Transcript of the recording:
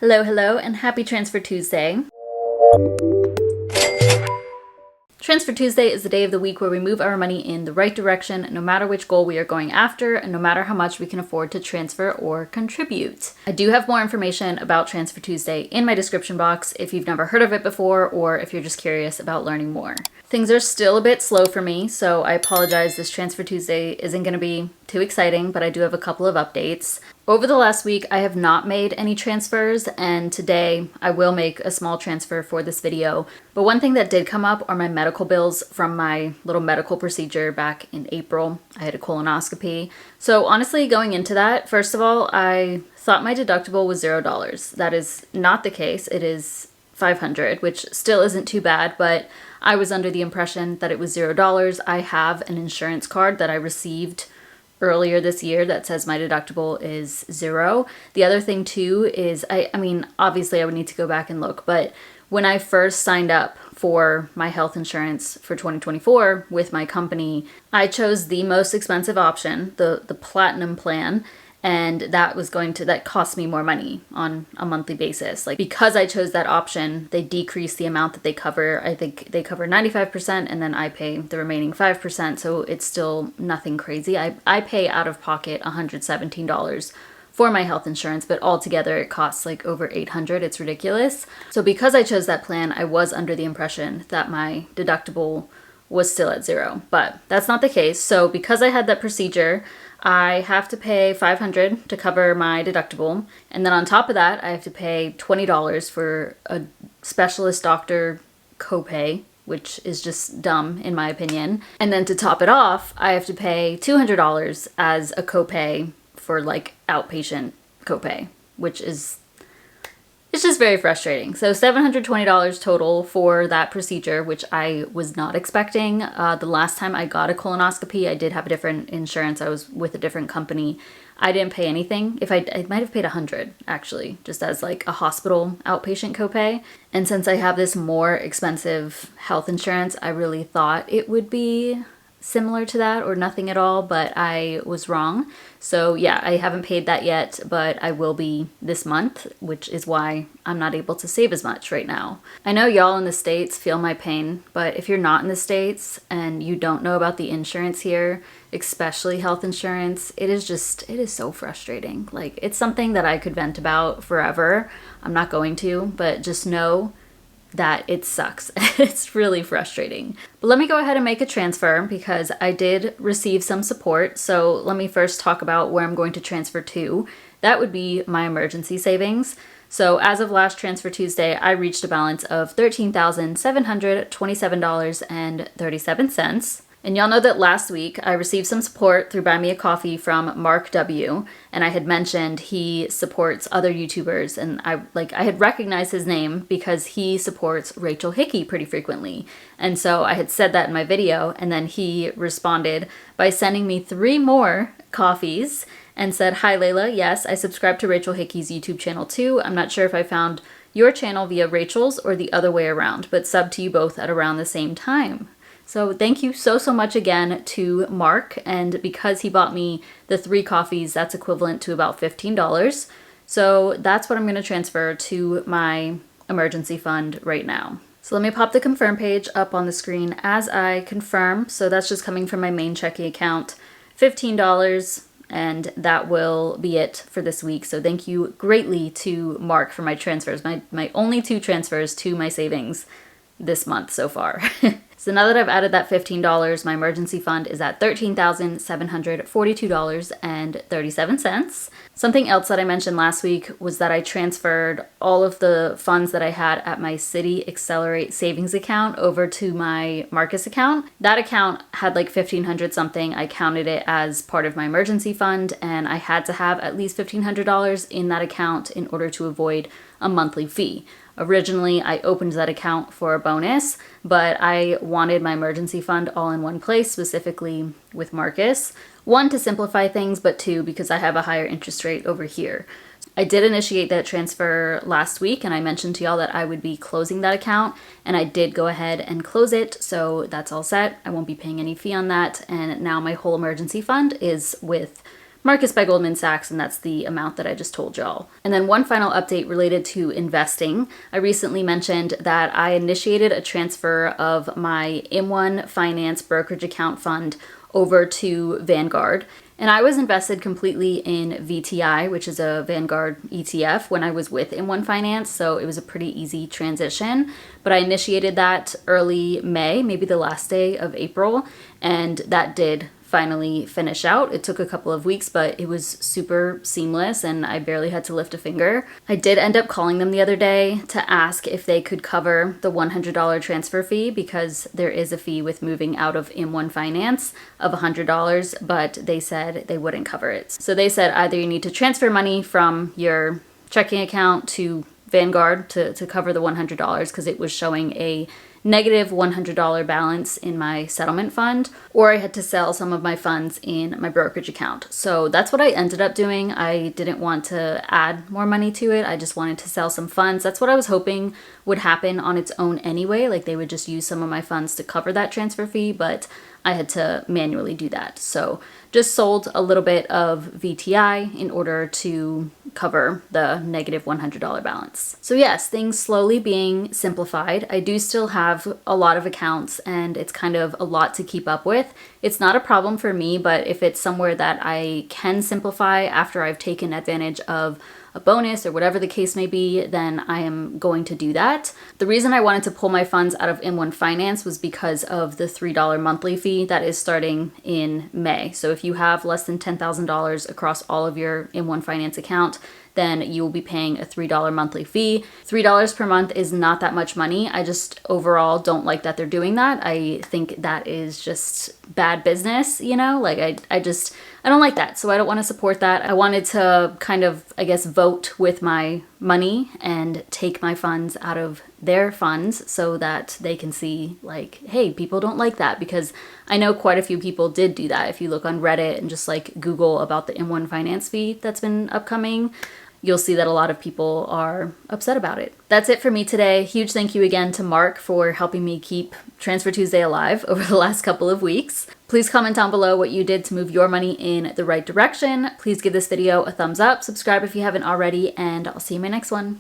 Hello, hello, and happy Transfer Tuesday. Transfer Tuesday is the day of the week where we move our money in the right direction, no matter which goal we are going after, and no matter how much we can afford to transfer or contribute. I do have more information about Transfer Tuesday in my description box if you've never heard of it before, or if you're just curious about learning more. Things are still a bit slow for me, so I apologize. This Transfer Tuesday isn't going to be too exciting, but I do have a couple of updates. Over the last week, I have not made any transfers, and today I will make a small transfer for this video. But one thing that did come up are my medical bills from my little medical procedure back in April. I had a colonoscopy. So honestly, going into that, first of all, I thought my deductible was $0. That is not the case. It is $500, which still isn't too bad, but I was under the impression that it was $0. I have an insurance card that I received earlier this year that says my deductible is $0. The other thing too is, I mean, obviously I would need to go back and look, but when I first signed up for my health insurance for 2024 with my company, I chose the most expensive option, the platinum plan. And that cost me more money on a monthly basis. Like, because I chose that option, they decrease the amount that they cover. I think they cover 95% and then I pay the remaining 5%. So it's still nothing crazy. I pay out of pocket $117 for my health insurance, but altogether it costs like over $800. It's ridiculous. So because I chose that plan, I was under the impression that my deductible was still at $0, but that's not the case. So because I had that procedure, I have to pay $500 to cover my deductible. And then on top of that, I have to pay $20 for a specialist doctor copay, which is just dumb in my opinion. And then to top it off, I have to pay $200 as a copay for like outpatient copay, which is it's just very frustrating. So $720 total for that procedure, which I was not expecting. The last time I got a colonoscopy, I did have a different insurance. I was with a different company. I didn't pay anything. I might have paid $100 actually, just as like a hospital outpatient copay. And since I have this more expensive health insurance, I really thought it would be similar to that or nothing at all, but I was wrong. So yeah, I haven't paid that yet, but I will be this month, which is why I'm not able to save as much right now. I know y'all in the States feel my pain, but if you're not in the States and you don't know about the insurance here, especially health insurance, it is so frustrating. Like, it's something that I could vent about forever. I'm not going to, but just know that it sucks. It's really frustrating. But let me go ahead and make a transfer because I did receive some support. So let me first talk about where I'm going to transfer to. That would be my emergency savings. So as of last Transfer Tuesday, I reached a balance of $13,727.37. And y'all know that last week I received some support through Buy Me a Coffee from Mark W. And I had mentioned he supports other YouTubers, and I had recognized his name because he supports Rachel Hickey pretty frequently. And so I had said that in my video, and then he responded by sending me 3 more coffees and said, "Hi Layla, yes, I subscribe to Rachel Hickey's YouTube channel too. I'm not sure if I found your channel via Rachel's or the other way around, but sub to you both at around the same time." So thank you so much again to Mark, and because he bought me the 3 coffees, that's equivalent to about $15. So that's what I'm going to transfer to my emergency fund right now. So let me pop the confirm page up on the screen as I confirm. So that's just coming from my main checking account, $15, and that will be it for this week. So thank you greatly to Mark for my transfers, my only 2 transfers to my savings this month so far. So now that I've added that $15, my emergency fund is at $13,742.37. Something else that I mentioned last week was that I transferred all of the funds that I had at my Citi Accelerate savings account over to my Marcus account. That account had like $1,500 something. I counted it as part of my emergency fund, and I had to have at least $1,500 in that account in order to avoid a monthly fee. Originally, I opened that account for a bonus, but I wanted my emergency fund all in one place, specifically with Marcus. 1, to simplify things, but 2, because I have a higher interest rate over here. I did initiate that transfer last week, and I mentioned to y'all that I would be closing that account, and I did go ahead and close it, so that's all set. I won't be paying any fee on that, and now my whole emergency fund is with Marcus by Goldman Sachs, and that's the amount that I just told y'all. And then one final update related to investing. I recently mentioned that I initiated a transfer of my M1 Finance brokerage account fund over to Vanguard. And I was invested completely in VTI, which is a Vanguard ETF, when I was with M1 Finance, so it was a pretty easy transition. But I initiated that early May, maybe the last day of April, and that did finally finish out. It took a couple of weeks, but it was super seamless and I barely had to lift a finger. I did end up calling them the other day to ask if they could cover the $100 transfer fee, because there is a fee with moving out of M1 Finance of $100, but they said they wouldn't cover it. So they said either you need to transfer money from your checking account to Vanguard to cover the $100, because it was showing a negative $100 balance in my settlement fund, or I had to sell some of my funds in my brokerage account. So that's what I ended up doing. I didn't want to add more money to it. I just wanted to sell some funds. That's what I was hoping would happen on its own anyway. Like they would just use some of my funds to cover that transfer fee, but I had to manually do that. So just sold a little bit of VTI in order to cover the negative $100 balance. So yes, things slowly being simplified. I do still have a lot of accounts and it's kind of a lot to keep up with. It's not a problem for me, but if it's somewhere that I can simplify after I've taken advantage of a bonus or whatever the case may be, then I am going to do that. The reason I wanted to pull my funds out of M1 Finance was because of the $3 monthly fee that is starting in May. So if you have less than $10,000 across all of your M1 Finance account, then you will be paying a $3 monthly fee. $3 per month is not that much money. I just overall don't like that they're doing that. I think that is just bad business, you know? Like I don't like that. So I don't want to support that. I wanted to kind of, I guess, vote with my money and take my funds out of their funds so that they can see like, hey, people don't like that, because I know quite a few people did do that. If you look on Reddit and just like Google about the M1 Finance fee that's been upcoming, you'll see that a lot of people are upset about it. That's it for me today. Huge thank you again to Mark for helping me keep Transfer Tuesday alive over the last couple of weeks. Please comment down below what you did to move your money in the right direction. Please give this video a thumbs up, subscribe if you haven't already, and I'll see you in my next one.